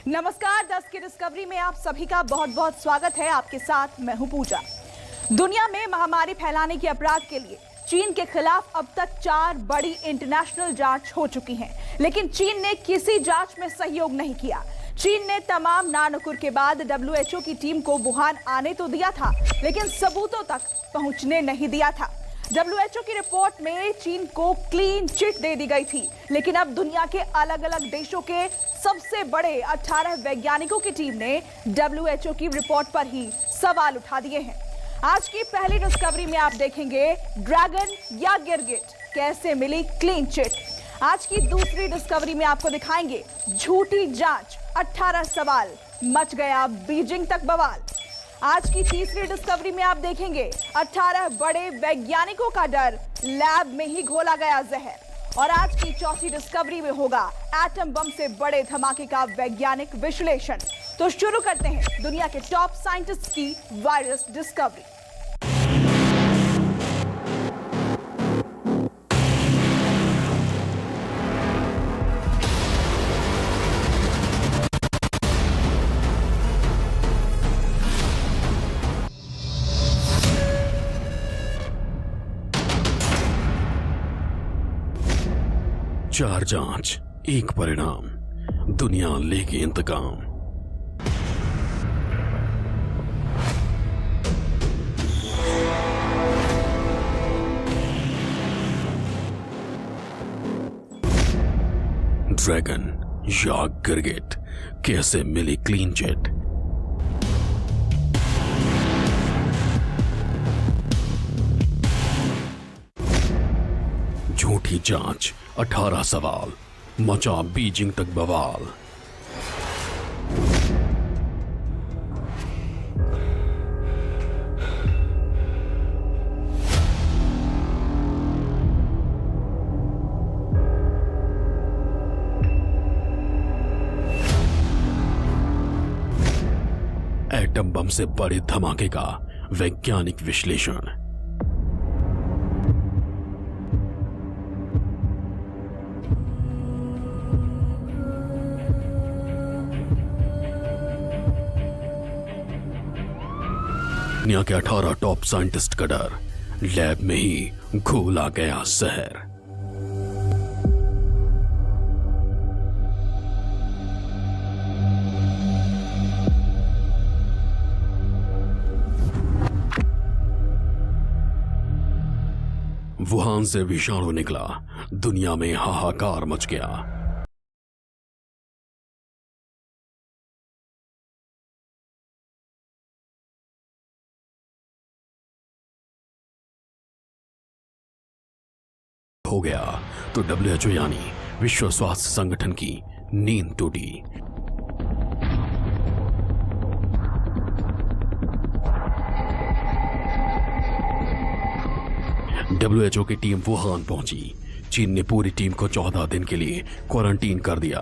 नमस्कार, 10 की डिस्कवरी में आप सभी का बहुत बहुत स्वागत है। आपके साथ मैं हूं पूजा। दुनिया में महामारी फैलाने के अपराध के लिए चीन के खिलाफ अब तक 4 बड़ी इंटरनेशनल जांच हो चुकी हैं, लेकिन चीन ने किसी जांच में सहयोग नहीं किया। चीन ने तमाम नानुकुर के बाद WHO की टीम को वुहान आने तो दिया था, लेकिन सबूतों तक पहुंचने नहीं दिया था। WHO की रिपोर्ट में चीन को क्लीन चिट दे दी गई थी, लेकिन अब दुनिया के अलग अलग देशों के सबसे बड़े 18 वैज्ञानिकों की टीम ने WHO की रिपोर्ट पर ही सवाल उठा दिए हैं। आज की पहली डिस्कवरी में आप देखेंगे ड्रैगन या गिरगिट कैसे मिली क्लीन चिट। आज की दूसरी डिस्कवरी में आपको दिखाएंगे झूठी जांच, 18 सवाल, मच गया बीजिंग तक बवाल। आज की तीसरी डिस्कवरी में आप देखेंगे 18 बड़े वैज्ञानिकों का डर, लैब में ही घोला गया जहर। और आज की चौथी डिस्कवरी में होगा एटम बम से बड़े धमाके का वैज्ञानिक विश्लेषण। तो शुरू करते हैं दुनिया के टॉप साइंटिस्ट की वायरस डिस्कवरी। चार जांच, एक परिणाम, दुनिया लेगी इंतकाम। ड्रैगन या गिरगिट कैसे मिली क्लीन चिट। झूठी जांच, 18 सवाल, मचा बीजिंग तक बवाल। एटम बम से बड़े धमाके का वैज्ञानिक विश्लेषण। दुनिया के 18 टॉप साइंटिस्ट का डर, लैब में ही घोला गया जहर। वुहान से विषाणु निकला, दुनिया में हाहाकार मच गया। हो गया तो WHO यानी विश्व स्वास्थ्य संगठन की नींद टूटी। WHO की टीम वुहान पहुंची। चीन ने पूरी टीम को 14 दिन के लिए क्वारंटीन कर दिया।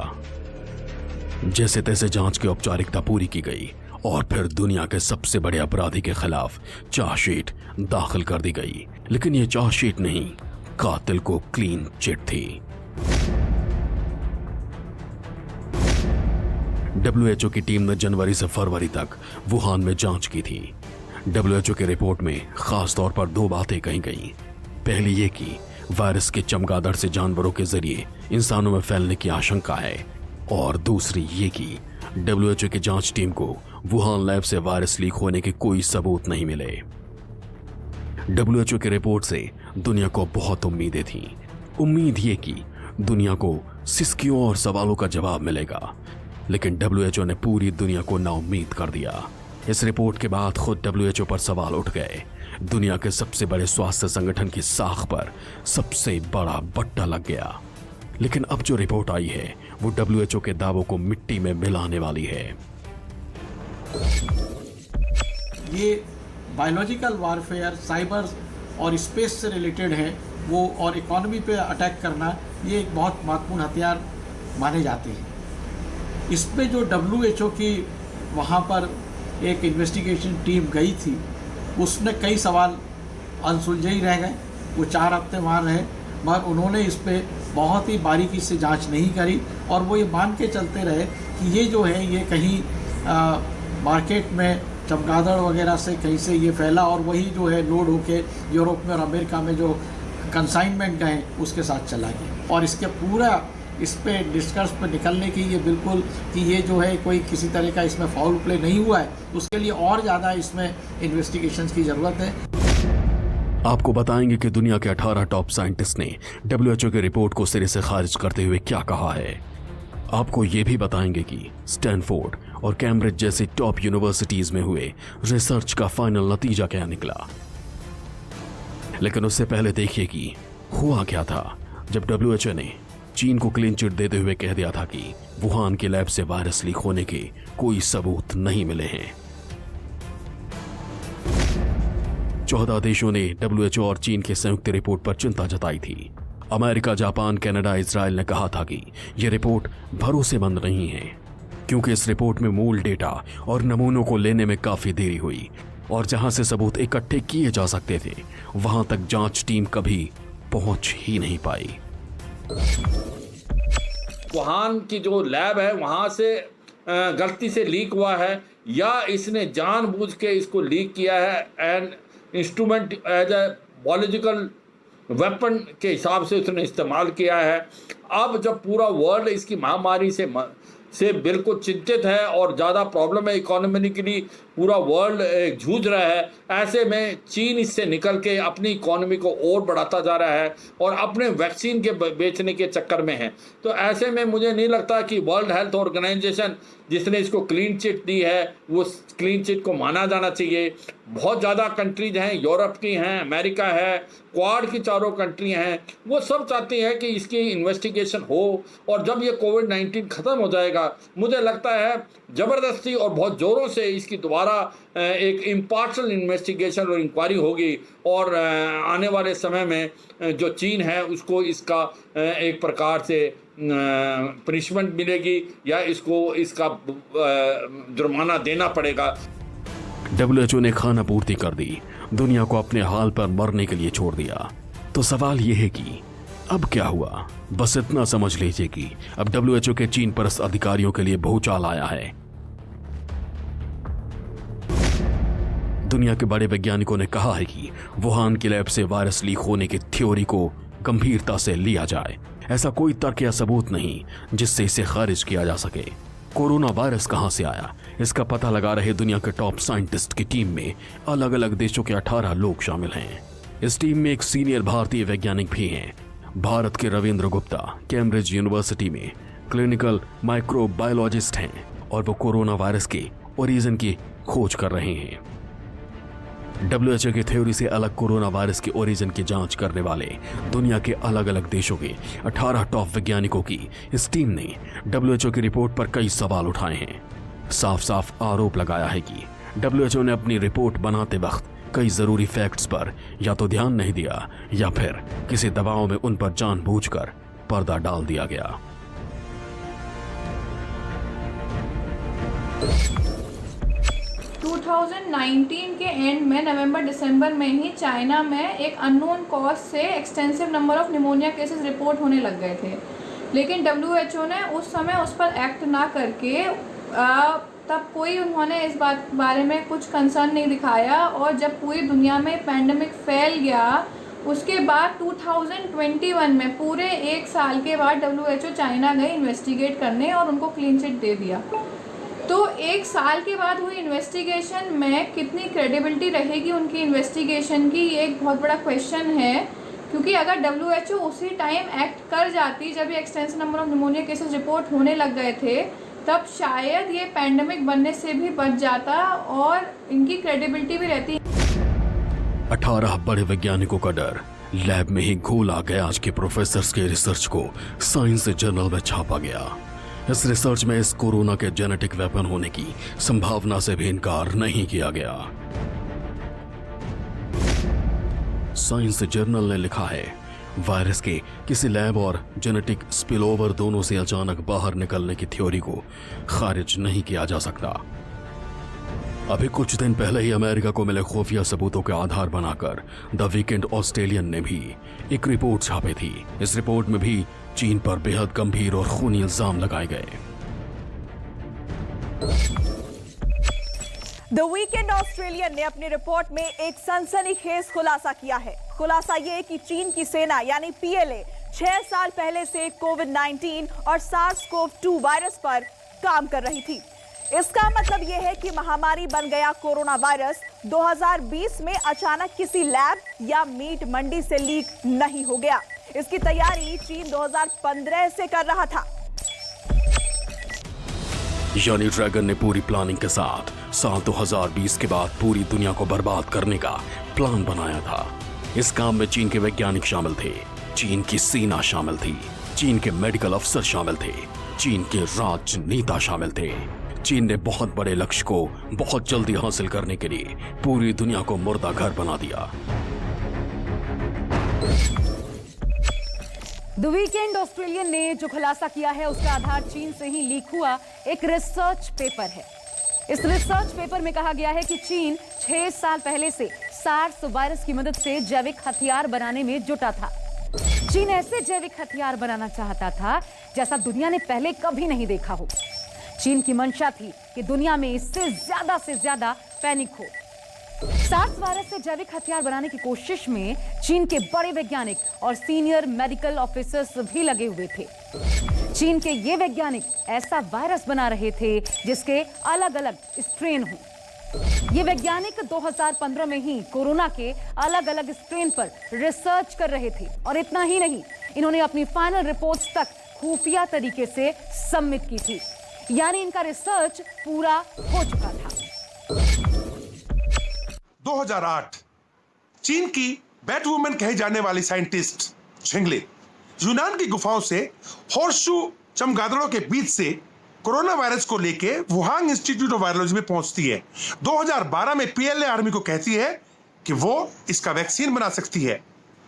जैसे तैसे जांच की औपचारिकता पूरी की गई और फिर दुनिया के सबसे बड़े अपराधी के खिलाफ चार्जशीट दाखिल कर दी गई। लेकिन यह चार्जशीट नहीं, कातिल को क्लीन चिट थी। WHO की टीम ने जनवरी से फरवरी तक वुहान में जांच की थी। WHO की रिपोर्ट में खास तौर पर 2 बातें कही गईं। पहली ये कि वायरस के चमगादड़ से जानवरों के जरिए इंसानों में फैलने की आशंका है, और दूसरी ये कि WHO की जांच टीम को वुहान लैब से वायरस लीक होने के कोई सबूत नहीं मिले। WHO की रिपोर्ट से दुनिया को बहुत उम्मीदें थीं। उम्मीद ये कि दुनिया को सिस्कियों और सवालों का जवाब मिलेगा, लेकिन WHO ने पूरी दुनिया को नाउम्मीद कर दिया। इस रिपोर्ट के बाद खुद WHO पर सवाल उठ गए। दुनिया के सबसे बड़े स्वास्थ्य संगठन की साख पर सबसे बड़ा बट्टा लग गया। लेकिन अब जो रिपोर्ट आई है वो WHO के दावों को मिट्टी में मिलाने वाली है। ये बायोलॉजिकल वारफेयर, साइबर और स्पेस से रिलेटेड है वो, और इकोनॉमी पे अटैक करना, ये एक बहुत महत्वपूर्ण हथियार माने जाते हैं। इस पे जो WHO की वहाँ पर एक इन्वेस्टिगेशन टीम गई थी, उसने कई सवाल अनसुलझे ही रह गए। वो 4 हफ्ते वहाँ रहे, मगर उन्होंने इस पे बहुत ही बारीकी से जांच नहीं करी और वो ये मान के चलते रहे कि ये जो है ये कहीं मार्केट में चमगादड़ वगैरह से कहीं से ये फैला और वही जो है लोड होके यूरोप में और अमेरिका में जो कंसाइनमेंट गए उसके साथ चला गया। और इसके पूरा इस पे डिस्कस पे निकलने की ये बिल्कुल कि ये जो है कोई किसी तरह का इसमें फाउल प्ले नहीं हुआ है, उसके लिए और ज़्यादा इसमें इन्वेस्टिगेशंस की ज़रूरत है। आपको बताएंगे कि दुनिया के 18 टॉप साइंटिस्ट ने WHO की रिपोर्ट को सिरे से खारिज करते हुए क्या कहा है। आपको ये भी बताएंगे कि स्टैनफोर्ड और कैम्ब्रिज जैसी टॉप यूनिवर्सिटीज में हुए रिसर्च का फाइनल नतीजा क्या निकला। लेकिन उससे पहले देखिए कि हुआ क्या था जब WHO ने चीन को क्लीन चिट देते हुए कह दिया था कि वुहान के लैब से वायरस लीक होने के कोई सबूत नहीं मिले हैं। 14 देशों ने WHO और चीन के संयुक्त रिपोर्ट पर चिंता जताई थी। अमेरिका, जापान, कनाडा, इजराइल ने कहा था कि यह रिपोर्ट भरोसेमंद नहीं है क्योंकि इस रिपोर्ट में मूल डेटा और नमूनों को लेने में काफी देरी हुई और जहां से सबूत इकट्ठे किए जा सकते थे वहां तक जांच टीम कभी पहुंच ही नहीं पाई। वुहान की जो लैब है वहाँ से गलती से लीक हुआ है या इसने जानबूझ के इसको लीक किया है and instrument as a biological weapon के हिसाब से उसने इस्तेमाल किया है। अब जब पूरा वर्ल्ड इसकी महामारी से बिल्कुल चिंतित है और ज़्यादा प्रॉब्लम है, इकोनॉमिकली पूरा वर्ल्ड जूझ रहा है, ऐसे में चीन इससे निकल के अपनी इकोनॉमी को और बढ़ाता जा रहा है और अपने वैक्सीन के बेचने के चक्कर में है। तो ऐसे में मुझे नहीं लगता कि वर्ल्ड हेल्थ ऑर्गेनाइजेशन जिसने इसको क्लीन चिट दी है वो क्लीन चिट को माना जाना चाहिए। बहुत ज़्यादा कंट्रीज हैं, यूरोप की हैं, अमेरिका है, क्वाड की चारों कंट्री हैं, वो सब चाहती हैं कि इसकी इन्वेस्टिगेशन हो और जब ये कोविड-19 ख़त्म हो जाएगा मुझे लगता है ज़बरदस्ती और बहुत ज़ोरों से इसकी दोबारा एक इम्पार्शल इन्वेस्टिगेशन और इंक्वायरी होगी और आने वाले समय में जो चीन है उसको इसका एक प्रकार से पनिशमेंट मिलेगी या इसका जुर्माना देना पड़ेगा। WHO ने खाना पूर्ति कर दी, दुनिया को अपने हाल पर मरने के लिए छोड़ दिया। तो सवाल यह है कि अब क्या हुआ। बस इतना समझ लीजिए कि अब WHO के चीन परस्त अधिकारियों के लिए भूचाल आया है। दुनिया के बड़े वैज्ञानिकों ने कहा है कि वुहान की लैब से वायरस लीक होने की थ्योरी को गंभीरता से लिया जाए। ऐसा कोई तर्क या सबूत नहीं जिससे इसे खारिज किया जा सके। कोरोना वायरस कहां से आया, इसका पता लगा रहे दुनिया के टॉप साइंटिस्ट की टीम में अलग अलग देशों के 18 लोग शामिल हैं। इस टीम में एक सीनियर भारतीय वैज्ञानिक भी हैं। भारत के रविंद्र गुप्ता कैम्ब्रिज यूनिवर्सिटी में क्लिनिकल माइक्रोबायोलॉजिस्ट हैं और वो कोरोना वायरस के ओरिजिन की खोज कर रहे हैं। WHO की थ्योरी से अलग कोरोना वायरस के ओरिजिन की जांच करने वाले दुनिया के अलग अलग देशों के 18 टॉप वैज्ञानिकों की इस टीम ने WHO की रिपोर्ट पर कई सवाल उठाए हैं। साफ साफ आरोप लगाया है कि WHO ने अपनी रिपोर्ट बनाते वक्त कई जरूरी फैक्ट्स पर या तो ध्यान नहीं दिया या फिर किसी दबाव में उन पर जानबूझकर पर्दा डाल दिया गया। के एंड में नवंबर-दिसंबर में ही चाइना में एक अननोन कॉज से extensive number of pneumonia cases report होने लग गए थे, लेकिन WHO ने उस समय उस पर एक्ट ना करके तब कोई उन्होंने इस बारे में कुछ कंसर्न नहीं दिखाया और जब पूरी दुनिया में पैंडेमिक फैल गया उसके बाद 2021 में पूरे एक साल के बाद WHO चाइना गए इन्वेस्टिगेट करने और उनको क्लीन चिट दे दिया। तो एक साल के बाद हुई इन्वेस्टिगेशन में कितनी क्रेडिबिलिटी रहेगी उनकी इन्वेस्टिगेशन की, ये एक बहुत बड़ा क्वेश्चन है, क्योंकि अगर WHO उसी टाइम एक्ट कर जाती जब ये extensive number of pneumonia cases report होने लग गए थे तब शायद ये पैंडेमिक बनने से भी बच जाता और इनकी क्रेडिबिलिटी भी रहती। 18 बड़े वैज्ञानिकों का डर लैब में ही घोला गया। आज के प्रोफेसर्स के रिसर्च को साइंस जर्नल में छापा गया। इस रिसर्च में इस कोरोना के जेनेटिक वेपन होने की संभावना से भी इनकार नहीं किया गया। साइंस जर्नल ने लिखा है, वायरस के किसी लैब और जेनेटिक स्पिलओवर दोनों से अचानक बाहर निकलने की थ्योरी को खारिज नहीं किया जा सकता। अभी कुछ दिन पहले ही अमेरिका को मिले खुफिया सबूतों के आधार बनाकर द वीकेंड ऑस्ट्रेलियन ने भी एक रिपोर्ट छापी थी। इस रिपोर्ट में भी चीन पर बेहद गंभीर और खूनी इल्जाम लगाए गए। द वीकेंड ऑस्ट्रेलियन ने अपनी रिपोर्ट में एक सनसनीखेज खुलासा किया है। खुलासा यह कि चीन की सेना यानी पीएलए 6 साल पहले से कोविड-19 और SARS-CoV-2 वायरस पर काम कर रही थी। इसका मतलब यह है कि महामारी बन गया कोरोना वायरस 2020 में अचानक किसी लैब या मीट मंडी से लीक नहीं हो गया। इसकी तैयारी चीन 2015 से कर रहा था। यानी ड्रैगन ने पूरी प्लानिंग के साथ साल 2020 के बाद पूरी दुनिया को बर्बाद करने का प्लान बनाया था। इस काम में चीन के वैज्ञानिक शामिल थे, चीन की सेना शामिल थी, चीन के मेडिकल अफसर शामिल थे, चीन के राजनेता शामिल थे। चीन ने बहुत बड़े लक्ष्य को बहुत जल्दी हासिल करने के लिए पूरी दुनिया को मुर्दा घर बना दिया। द वीकेंड ऑस्ट्रेलियन ने जो खुलासा किया है उसका आधार चीन से ही लीक हुआ एक रिसर्च पेपर है। इस रिसर्च पेपर में कहा गया है कि चीन 6 साल पहले से सार्स वायरस की मदद से जैविक हथियार बनाने में जुटा था। चीन ऐसे जैविक हथियार बनाना चाहता था जैसा दुनिया ने पहले कभी नहीं देखा हो। चीन की मंशा थी कि दुनिया में इससे ज्यादा पैनिक हो। सार्स वायरस से जैविक हथियार बनाने की कोशिश में चीन के बड़े वैज्ञानिक और सीनियर मेडिकल ऑफिसर्स भी लगे हुए थे। चीन के ये वैज्ञानिक ऐसा वायरस बना रहे थे जिसके अलग अलग स्ट्रेन हों। ये वैज्ञानिक 2015 में ही कोरोना के अलग अलग स्ट्रेन पर रिसर्च कर रहे थे और इतना ही नहीं, इन्होंने अपनी फाइनल रिपोर्ट्स तक खुफिया तरीके से सबमिट की थी। यानी इनका रिसर्च पूरा हो चुका था। 2008 चीन की बैटवुमन कहे जाने वाली साइंटिस्ट झिंगली यूनान की गुफाओं से हॉर्सशू चमगादड़ों के बीच से कोरोना वायरस को लेके वुहान इंस्टीट्यूट ऑफ वायरोलॉजी में पहुंचती है। 2012 में पीएलए आर्मी को कहती है कि वो इसका वैक्सीन बना सकती है।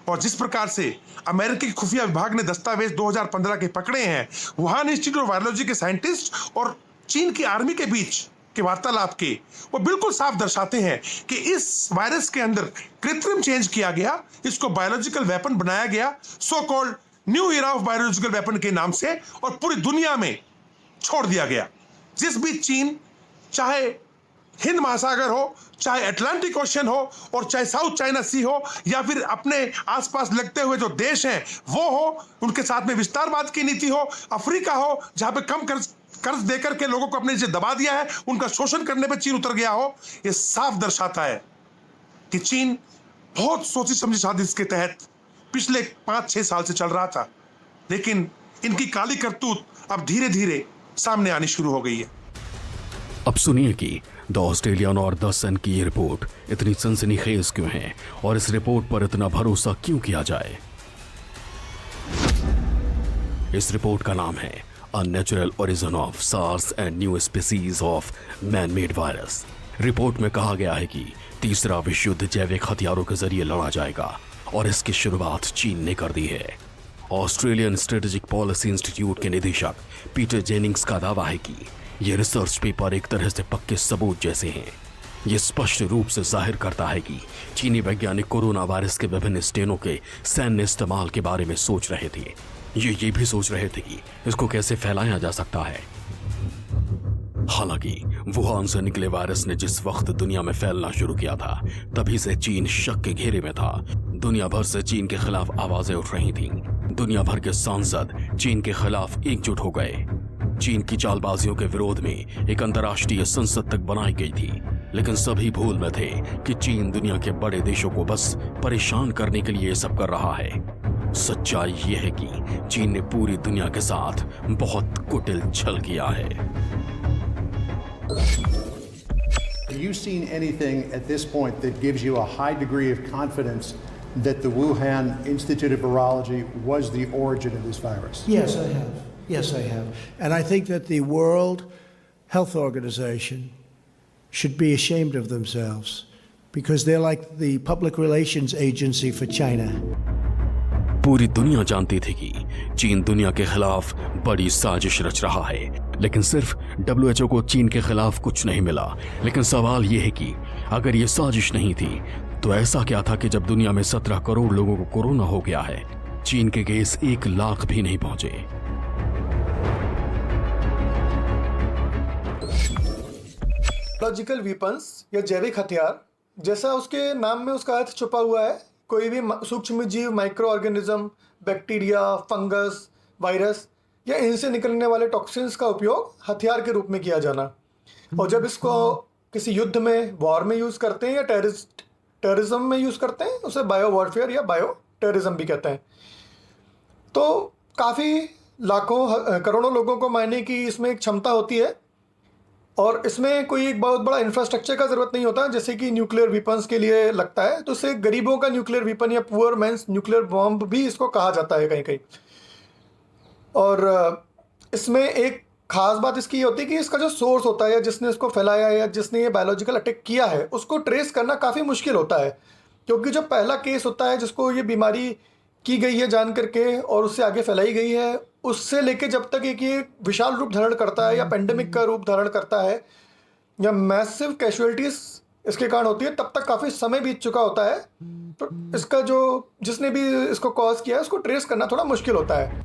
और जिस प्रकार से अमेरिकी खुफिया विभाग ने दस्तावेज 2015 के पकड़े हैं, वुहान इंस्टीट्यूट ऑफ वायरोलॉजी के साइंटिस्ट और चीन की आर्मी के बीच के वार्तालाप के वो बिल्कुल साफ दर्शाते हैं कि इस वायरस के अंदर कृत्रिम चेंज किया गया, इसको बायोलॉजिकल वेपन बनाया गया, so called new era of biological weapon के नाम से, और पूरी दुनिया में छोड़ दिया गया। जिस भी चीन, चाहे हिंद महासागर हो, चाहे अटलांटिक ओशन हो, और चाहे साउथ चाइना सी हो, या फिर अपने आसपास लगते हुए जो देश हैं वो हो, उनके साथ में विस्तारवाद की नीति हो, अफ्रीका हो जहां पे कम कर्ज देकर के लोगों को अपने नीचे दबा दिया है, उनका शोषण करने पे चीन उतर गया हो, ये साफ दर्शाता है कि चीन बहुत सोची समझी साजिश के तहत पिछले 5-6 साल से चल रहा था। लेकिन इनकी काली करतूत अब धीरे धीरे सामने आनी शुरू हो गई है। अब सुनिए कि द ऑस्ट्रेलियन और द सन की ये रिपोर्ट इतनी सनसनीखेज क्यों है और इस रिपोर्ट पर इतना भरोसा क्यों किया जाए। इस रिपोर्ट का नाम है unnatural origin of SARS and new species of man made virus. Report में कहा गया है कि तीसरा विश्व युद्ध जैविक हथियारों के जरिए लड़ा जाएगा और इसकी शुरुआत चीन ने कर दी है। ऑस्ट्रेलियन स्ट्रेटेजिक पॉलिसी इंस्टीट्यूट के निदेशक पीटर जेनिंग्स का दावा है कि यह रिसर्च पेपर एक तरह से पक्के सबूत जैसे हैं। यह स्पष्ट रूप से जाहिर करता है कि चीनी वैज्ञानिक कोरोना वायरस के विभिन्न स्ट्रेनों के सैन्य इस्तेमाल के बारे में सोच रहे थे। ये भी सोच रहे थे कि इसको कैसे फैलाया जा सकता है। हालांकि वुहान से निकले वायरस ने जिस वक्त दुनिया में फैलना शुरू किया था, तभी से चीन शक के घेरे में था। दुनिया भर से चीन के खिलाफ आवाजें उठ रही थीं। दुनिया भर के सांसद चीन के खिलाफ एकजुट हो गए। चीन की चालबाजियों के विरोध में एक अंतर्राष्ट्रीय संसद तक बनाई गई थी, लेकिन सभी भूल में थे कि चीन दुनिया के बड़े देशों को बस परेशान करने के लिए सब कर रहा है। सच्चाई यह है कि चीन ने पूरी दुनिया के साथ बहुत कुटिल छल किया है। Have you seen anything at this point that gives you a high degree of confidence that the Wuhan Institute of Virology was the origin of this virus? Yes, I have. Yes, I have. And I think that the World Health Organization should be ashamed of themselves because they're like the public relations agency for China. पूरी दुनिया जानती थी कि चीन दुनिया के खिलाफ बड़ी साजिश रच रहा है, लेकिन सिर्फ WHO को चीन के खिलाफ कुछ नहीं मिला। लेकिन सवाल यह है कि अगर ये साजिश नहीं थी तो ऐसा क्या था कि जब दुनिया में 17 करोड़ लोगों को कोरोना हो गया है, चीन के केस 1 लाख भी नहीं पहुंचे। बायोलॉजिकल वीपन्स या जैविक हथियार, जैसा उसके नाम में उसका अर्थ छुपा हुआ है, कोई भी सूक्ष्म जीव, micro organism, bacteria, fungus, virus या इनसे निकलने वाले टॉक्सिन्स का उपयोग हथियार के रूप में किया जाना। और जब इसको किसी युद्ध में, वॉर में यूज़ करते हैं या टेररिज्म में यूज़ करते हैं, उसे बायो वॉरफेयर या बायो टेररिज्म भी कहते हैं। तो काफ़ी लाखों करोड़ों लोगों को मारने की इसमें एक क्षमता होती है और इसमें कोई एक बहुत बड़ा इंफ्रास्ट्रक्चर का ज़रूरत नहीं होता, जैसे कि न्यूक्लियर वीपन्स के लिए लगता है। तो इसे गरीबों का न्यूक्लियर वीपन या पुअर मैंस न्यूक्लियर बॉम्ब भी इसको कहा जाता है कहीं कहीं। और इसमें एक ख़ास बात इसकी होती है कि इसका जो सोर्स होता है या जिसने इसको फैलाया या जिसने ये बायोलॉजिकल अटैक किया है, उसको ट्रेस करना काफ़ी मुश्किल होता है, क्योंकि जो पहला केस होता है जिसको ये बीमारी की गई है जान करके और उससे आगे फैलाई गई है, उससे लेके जब तक एक ये विशाल रूप धारण करता है या पेंडेमिक का रूप धारण करता है या मैसिव कैजुअलिटीज़ इसके कारण होती है, तब तक काफ़ी समय बीत चुका होता है। तो इसका जो जिसने भी इसको कॉज किया है उसको ट्रेस करना थोड़ा मुश्किल होता है।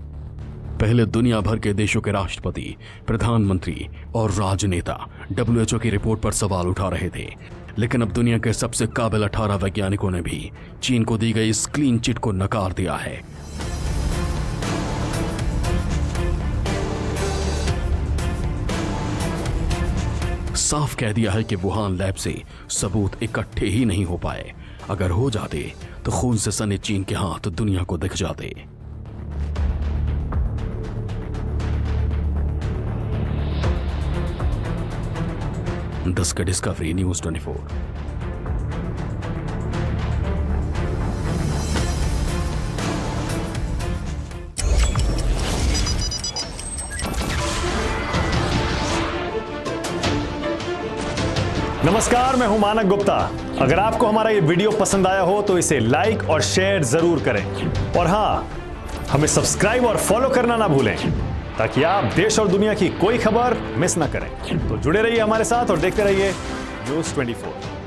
पहले दुनिया भर के देशों के राष्ट्रपति, प्रधानमंत्री और राजनेता WHO की रिपोर्ट पर सवाल उठा रहे थे, लेकिन अब दुनिया के सबसे काबिल 18 वैज्ञानिकों ने भी चीन को दी गई इस क्लीन चिट को नकार दिया है। साफ कह दिया है कि वुहान लैब से सबूत इकट्ठे ही नहीं हो पाए। अगर हो जाते तो खून से सने चीन के हाथ दुनिया को दिख जाते। दस का डिस्कवरी न्यूज़ 24। नमस्कार, मैं हूं मानक गुप्ता। अगर आपको हमारा ये वीडियो पसंद आया हो तो इसे लाइक और शेयर जरूर करें, और हां, हमें सब्सक्राइब और फॉलो करना ना भूलें ताकि आप देश और दुनिया की कोई खबर मिस ना करें। तो जुड़े रहिए हमारे साथ और देखते रहिए न्यूज़ 24।